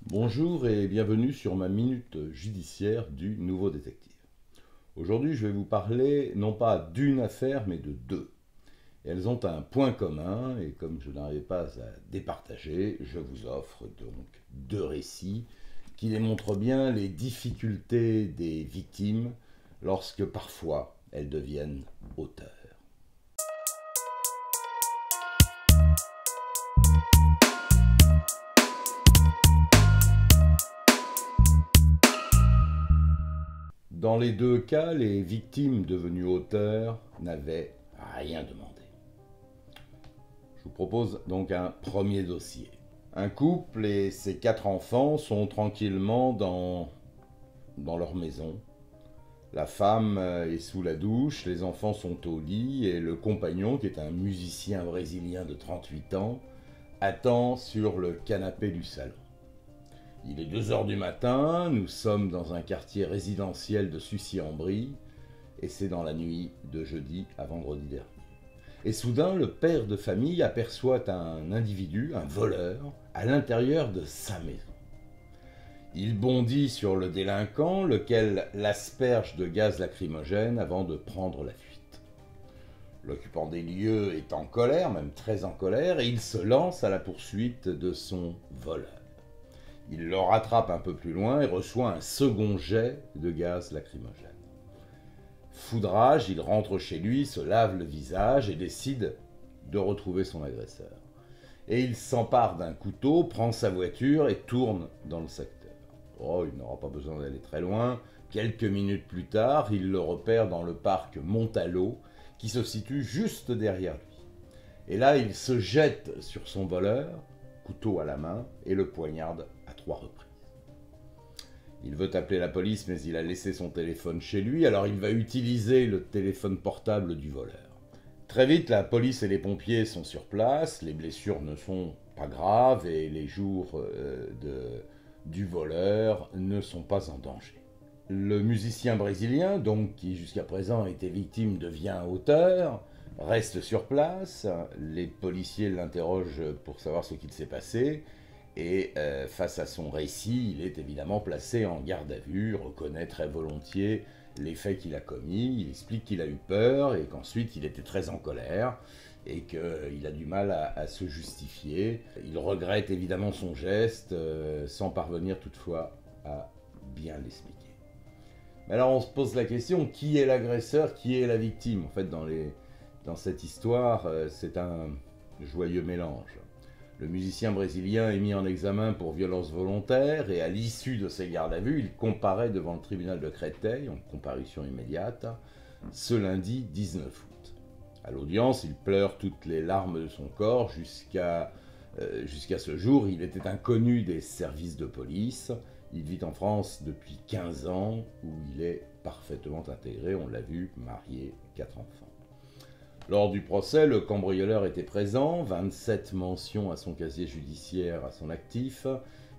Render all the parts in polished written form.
Bonjour et bienvenue sur ma minute judiciaire du Nouveau Détective. Aujourd'hui, je vais vous parler non pas d'une affaire, mais de deux. Elles ont un point commun et comme je n'arrive pas à départager, je vous offre donc deux récits qui démontrent bien les difficultés des victimes lorsque parfois elles deviennent auteurs. Dans les deux cas, les victimes devenues auteurs n'avaient rien demandé. Je vous propose donc un premier dossier. Un couple et ses 4 enfants sont tranquillement dans leur maison. La femme est sous la douche, les enfants sont au lit et le compagnon, qui est un musicien brésilien de 38 ans, attend sur le canapé du salon. Il est 2 heures du matin, nous sommes dans un quartier résidentiel de Sucy-en-Brie, et c'est dans la nuit de jeudi à vendredi dernier. Et soudain, le père de famille aperçoit un individu, un voleur, à l'intérieur de sa maison. Il bondit sur le délinquant, lequel l'asperge de gaz lacrymogène avant de prendre la fuite. L'occupant des lieux est en colère, même très en colère, et il se lance à la poursuite de son voleur. Il le rattrape un peu plus loin et reçoit un second jet de gaz lacrymogène. Foudrage, il rentre chez lui, se lave le visage et décide de retrouver son agresseur. Et il s'empare d'un couteau, prend sa voiture et tourne dans le secteur. Oh, il n'aura pas besoin d'aller très loin. Quelques minutes plus tard, il le repère dans le parc Montalot, qui se situe juste derrière lui. Et là, il se jette sur son voleur, couteau à la main, et le poignarde à 3 reprises. Il veut appeler la police, mais il a laissé son téléphone chez lui, alors il va utiliser le téléphone portable du voleur. Très vite, la police et les pompiers sont sur place, les blessures ne sont pas graves et les jours du voleur ne sont pas en danger. Le musicien brésilien, donc qui jusqu'à présent a été victime, devient auteur, reste sur place, les policiers l'interrogent pour savoir ce qu'il s'est passé, et face à son récit, il est évidemment placé en garde à vue, reconnaît très volontiers les faits qu'il a commis, il explique qu'il a eu peur et qu'ensuite il était très en colère et qu'il a du mal à se justifier. Il regrette évidemment son geste sans parvenir toutefois à bien l'expliquer. Mais alors on se pose la question, qui est l'agresseur, qui est la victime? En fait, dans cette histoire, c'est un joyeux mélange. Le musicien brésilien est mis en examen pour violence volontaire et à l'issue de ses gardes à vue, il comparaît devant le tribunal de Créteil, en comparution immédiate, ce lundi 19 août. À l'audience, il pleure toutes les larmes de son corps jusqu'à ce jour. Il était inconnu des services de police. Il vit en France depuis 15 ans où il est parfaitement intégré, on l'a vu, marié, 4 enfants. Lors du procès, le cambrioleur était présent, 27 mentions à son casier judiciaire à son actif.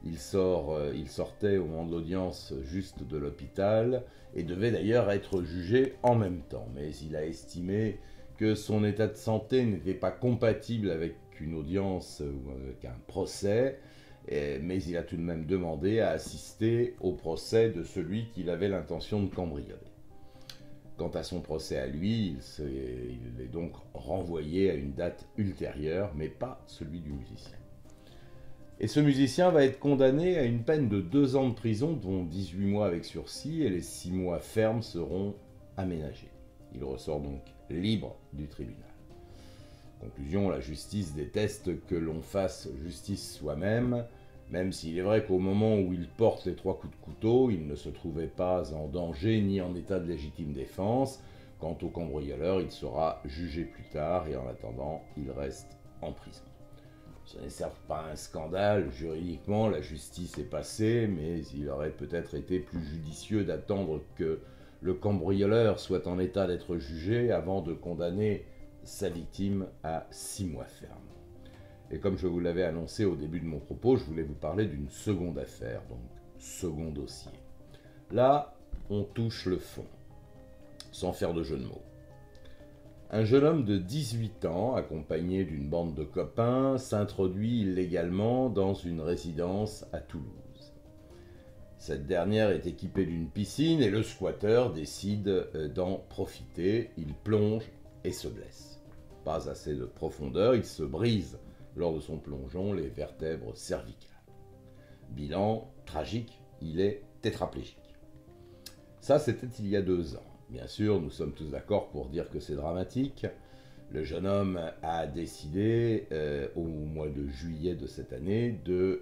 Il sortait au moment de l'audience juste de l'hôpital et devait d'ailleurs être jugé en même temps. Mais il a estimé que son état de santé n'était pas compatible avec une audience ou avec un procès, mais il a tout de même demandé à assister au procès de celui qu'il avait l'intention de cambrioler. Quant à son procès à lui, il est donc renvoyé à une date ultérieure, mais pas celui du musicien. Et ce musicien va être condamné à une peine de 2 ans de prison, dont 18 mois avec sursis, et les 6 mois fermes seront aménagés. Il ressort donc libre du tribunal. Conclusion, la justice déteste que l'on fasse justice soi-même, même s'il est vrai qu'au moment où il porte les 3 coups de couteau, il ne se trouvait pas en danger ni en état de légitime défense. Quant au cambrioleur, il sera jugé plus tard et en attendant, il reste en prison. Ce n'est certes pas un scandale, juridiquement la justice est passée, mais il aurait peut-être été plus judicieux d'attendre que le cambrioleur soit en état d'être jugé avant de condamner sa victime à 6 mois ferme. Et comme je vous l'avais annoncé au début de mon propos, je voulais vous parler d'une seconde affaire, donc second dossier. Là, on touche le fond, sans faire de jeu de mots. Un jeune homme de 18 ans, accompagné d'une bande de copains, s'introduit illégalement dans une résidence à Toulouse. Cette dernière est équipée d'une piscine et le squatter décide d'en profiter. Il plonge et se blesse. Pas assez de profondeur, il se brise lors de son plongeon les vertèbres cervicales. Bilan tragique, il est tétraplégique. Ça, c'était il y a 2 ans. Bien sûr, nous sommes tous d'accord pour dire que c'est dramatique. Le jeune homme a décidé, au mois de juillet de cette année, de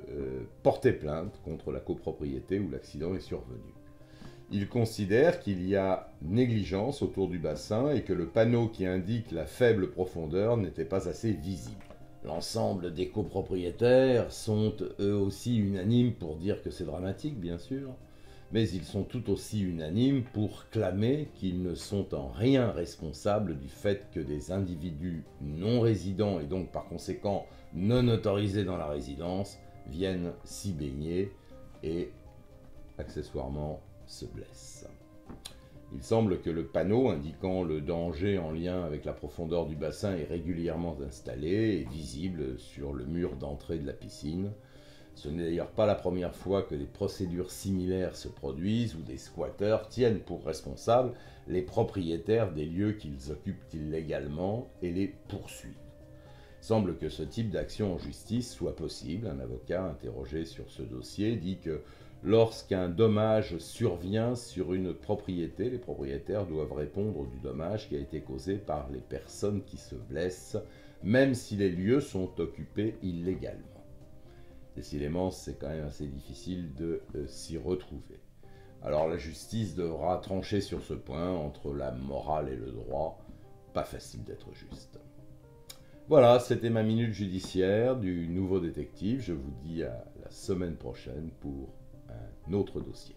porter plainte contre la copropriété où l'accident est survenu. Il considère qu'il y a négligence autour du bassin et que le panneau qui indique la faible profondeur n'était pas assez visible. L'ensemble des copropriétaires sont eux aussi unanimes pour dire que c'est dramatique, bien sûr, mais ils sont tout aussi unanimes pour clamer qu'ils ne sont en rien responsables du fait que des individus non résidents et donc par conséquent non autorisés dans la résidence viennent s'y baigner et accessoirement se blessent. Il semble que le panneau indiquant le danger en lien avec la profondeur du bassin est régulièrement installé et visible sur le mur d'entrée de la piscine. Ce n'est d'ailleurs pas la première fois que des procédures similaires se produisent où des squatteurs tiennent pour responsables les propriétaires des lieux qu'ils occupent illégalement et les poursuivent. Il semble que ce type d'action en justice soit possible. Un avocat interrogé sur ce dossier dit que lorsqu'un dommage survient sur une propriété, les propriétaires doivent répondre du dommage qui a été causé par les personnes qui se blessent, même si les lieux sont occupés illégalement. Décidément, c'est quand même assez difficile de s'y retrouver. Alors la justice devra trancher sur ce point entre la morale et le droit. Pas facile d'être juste. Voilà, c'était ma minute judiciaire du nouveau détective. Je vous dis à la semaine prochaine pour un autre dossier.